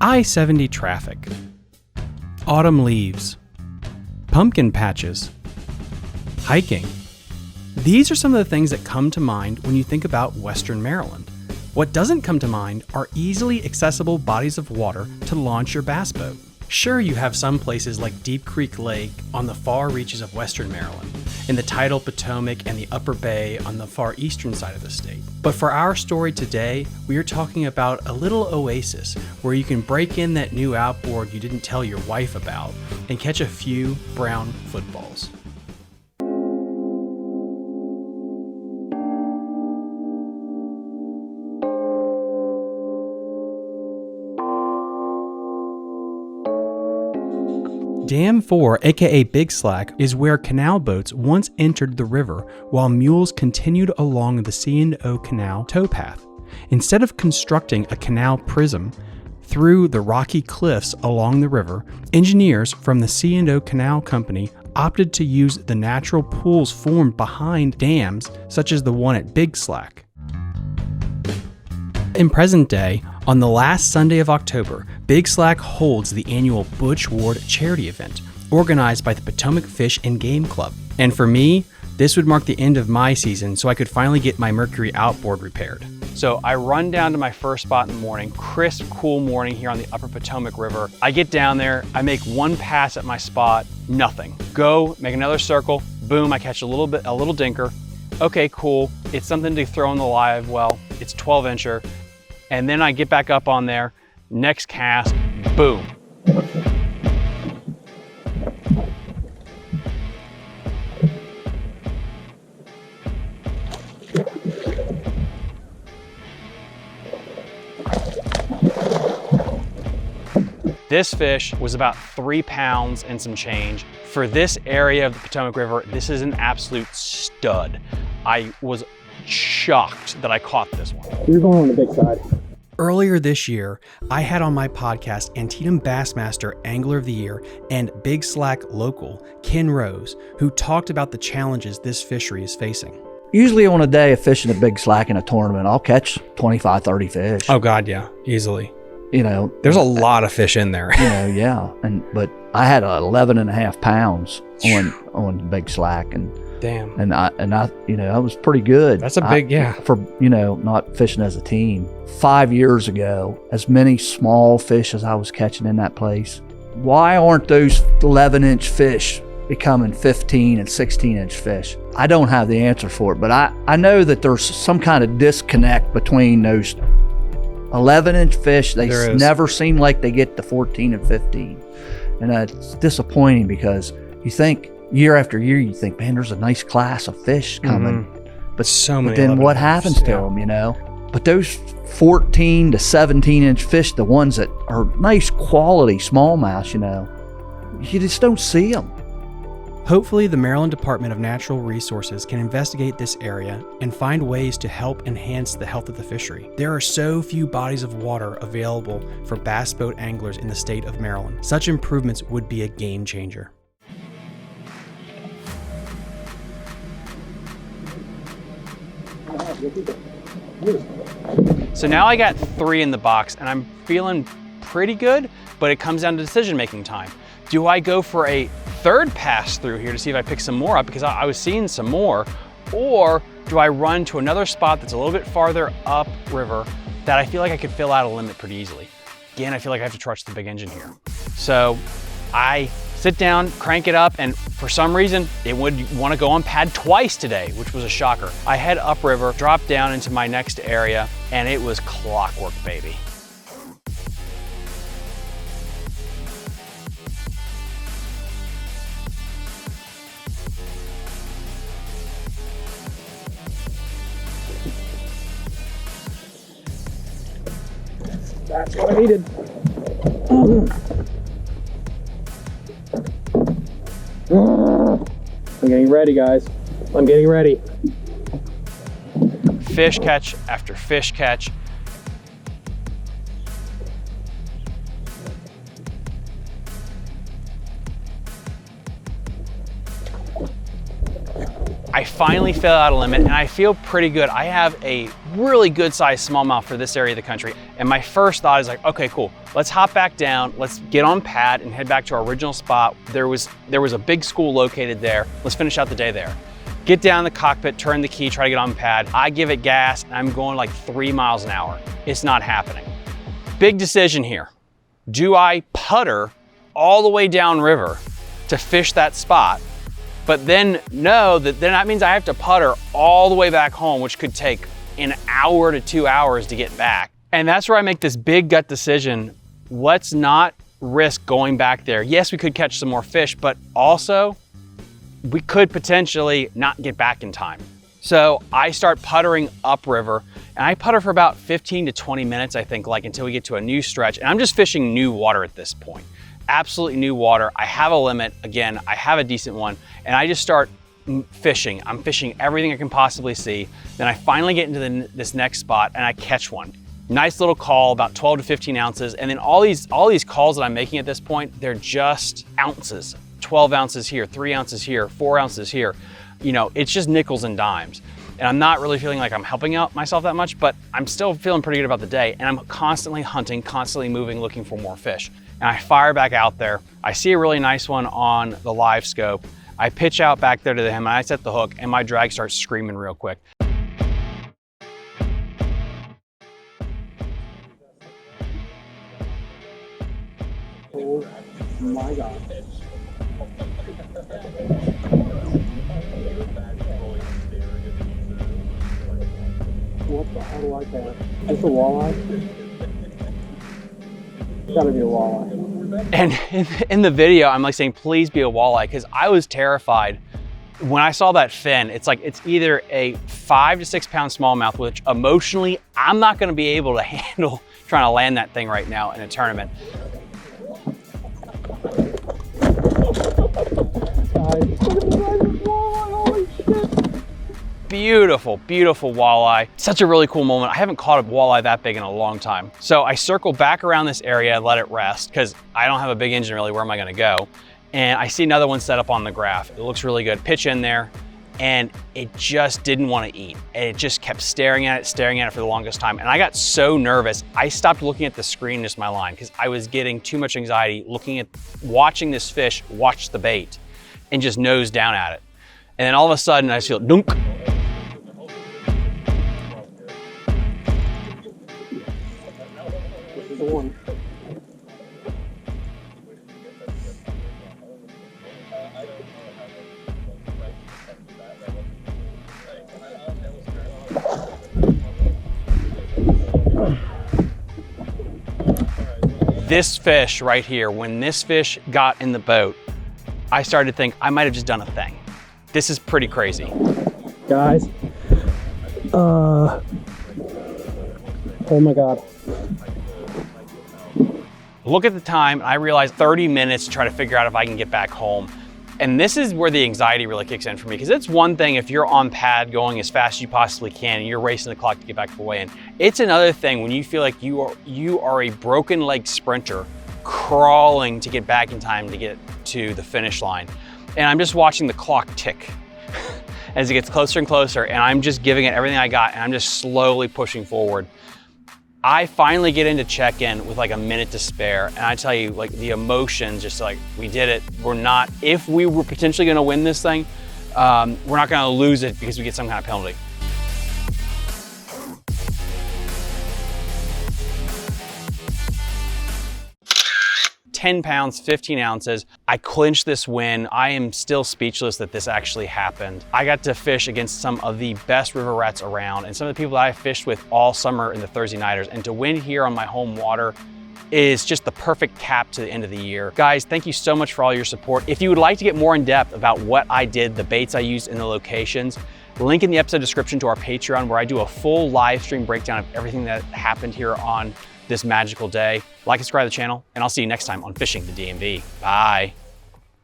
I-70 traffic, autumn leaves, pumpkin patches, hiking. These are some of the things that come to mind when you think about Western Maryland. What doesn't come to mind are easily accessible bodies of water to launch your bass boat. Sure, you have some places like Deep Creek Lake on the far reaches of Western Maryland, and the tidal Potomac and the Upper Bay on the far eastern side of the state. But for our story today, we are talking about a little oasis where you can break in that new outboard you didn't tell your wife about and catch a few brown footballs. Dam 4, aka Big Slack, is where canal boats once entered the river while mules continued along the C&O Canal towpath. Instead of constructing a canal prism through the rocky cliffs along the river, engineers from the C&O Canal Company opted to use the natural pools formed behind dams such as the one at Big Slack. In present day, on the last Sunday of October, Big Slack holds the annual Butch charity event, organized by the Potomac Fish and Game Club. And for me, this would mark the end of my season so I could finally get my Mercury outboard repaired. So I run down to my first spot in the morning, crisp, cool morning here on the Upper Potomac River. I get down there, I make one pass at my spot, nothing. Go, make another circle, boom, I catch a little dinker. Okay, cool, it's something to throw in the live well, it's 12-incher. And then I get back up on there, next cast, boom. This fish was about 3 pounds and some change. For this area of the Potomac River, this is an absolute stud. I was shocked that I caught this one. You're going on the big side. Earlier this year, I had on my podcast Antietam Bassmaster Angler of the Year and Big Slack local, Ken Rose, who talked about the challenges this fishery is facing. Usually on a day of fishing a Big Slack in a tournament, I'll catch 25, 30 fish. Oh God, yeah, easily. You know, there's a lot of fish in there. You know, yeah. But I had 11 and a half pounds on Big Slack, and damn. And I, you know, I was pretty good. That's a big, yeah. For, you know, not fishing as a team. 5 years ago, as many small fish as I was catching in that place, why aren't those 11-inch fish becoming 15 and 16-inch fish? I don't have the answer for it, but I know that there's some kind of disconnect between those 11-inch fish. They never seem like they get to 14 and 15. And it's disappointing because you think, year after year, you think, man, there's a nice class of fish coming. Mm-hmm. But then what happens to them, you know? But those 14 to 17-inch fish, the ones that are nice quality smallmouth, you know, you just don't see them. Hopefully, the Maryland Department of Natural Resources can investigate this area and find ways to help enhance the health of the fishery. There are so few bodies of water available for bass boat anglers in the state of Maryland. Such improvements would be a game changer. So now I got 3 in the box and I'm feeling pretty good, but it comes down to decision-making time. Do I go for a third pass through here to see if I pick some more up, because I was seeing some more, or do I run to another spot that's a little bit farther up river that I feel like I could fill out a limit pretty easily? Again, I feel like I have to trust the big engine here. So I sit down, crank it up, and for some reason, it would want to go on pad twice today, which was a shocker. I head upriver, drop down into my next area, and it was clockwork, baby. That's what I needed. I'm getting ready, guys. I'm getting ready. Fish catch after fish catch. I finally fill out a limit and I feel pretty good. I have a really good sized smallmouth for this area of the country. And my first thought is like, okay, cool. Let's hop back down. Let's get on pad and head back to our original spot. There was a big school located there. Let's finish out the day there. Get down in the cockpit, turn the key, try to get on pad. I give it gas and I'm going like 3 miles an hour. It's not happening. Big decision here. Do I putter all the way down river to fish that spot, but then know that then that means I have to putter all the way back home, which could take an hour to 2 hours to get back. And that's where I make this big gut decision. Let's not risk going back there. Yes, we could catch some more fish, but also we could potentially not get back in time. So I start puttering upriver, and I putter for about 15 to 20 minutes, I think, like until we get to a new stretch. And I'm just fishing new water at this point. Absolutely new water. I have a limit. Again, I have a decent one, and I just start fishing. I'm fishing everything I can possibly see. Then I finally get into this next spot and I catch one. Nice little call, about 12 to 15 ounces. And then all these calls that I'm making at this point, they're just ounces. 12 ounces here, 3 ounces here, 4 ounces here. You know, it's just nickels and dimes. And I'm not really feeling like I'm helping out myself that much, but I'm still feeling pretty good about the day. And I'm constantly hunting, constantly moving, looking for more fish. And I fire back out there. I see a really nice one on the live scope. I pitch out back there to him and I set the hook and my drag starts screaming real quick. Oh my God. What the hell do I catch? Is this a walleye? It's gotta be a walleye. And in the video, I'm like saying, please be a walleye, because I was terrified. When I saw that fin, it's like, it's either a 5 to 6 pound smallmouth, which emotionally, I'm not gonna be able to handle trying to land that thing right now in a tournament. Beautiful, beautiful walleye. Such a really cool moment. I haven't caught a walleye that big in a long time. So I circle back around this area and let it rest because I don't have a big engine really. Where am I gonna go? And I see another one set up on the graph. It looks really good. Pitch in there and it just didn't want to eat. And it just kept staring at it for the longest time. And I got so nervous, I stopped looking at the screen, just my line, because I was getting too much anxiety watching this fish watch the bait and just nose down at it. And then all of a sudden I just feel dunk. One. This fish right here, when this fish got in the boat, I started to think I might have just done a thing. This is pretty crazy. Guys, oh my God. Look at the time, and I realized 30 minutes to try to figure out if I can get back home. And this is where the anxiety really kicks in for me, because it's one thing if you're on pad going as fast as you possibly can and you're racing the clock to get back to the weigh-in. It's another thing when you feel like you are a broken leg sprinter crawling to get back in time to get to the finish line. And I'm just watching the clock tick as it gets closer and closer, and I'm just giving it everything I got, and I'm just slowly pushing forward. I finally get into check-in with like a minute to spare, and I tell you, like the emotions, just like, we did it. If we were potentially gonna win this thing, we're not gonna lose it because we get some kind of penalty. 10 pounds, 15 ounces. I clinched this win. I am still speechless that this actually happened. I got to fish against some of the best river rats around and some of the people that I fished with all summer in the Thursday Nighters. And to win here on my home water is just the perfect cap to the end of the year. Guys, thank you so much for all your support. If you would like to get more in depth about what I did, the baits I used, and the locations, link in the episode description to our Patreon where I do a full live stream breakdown of everything that happened here on this magical day. Like and subscribe to the channel, and I'll see you next time on Fishing the DMV. Bye.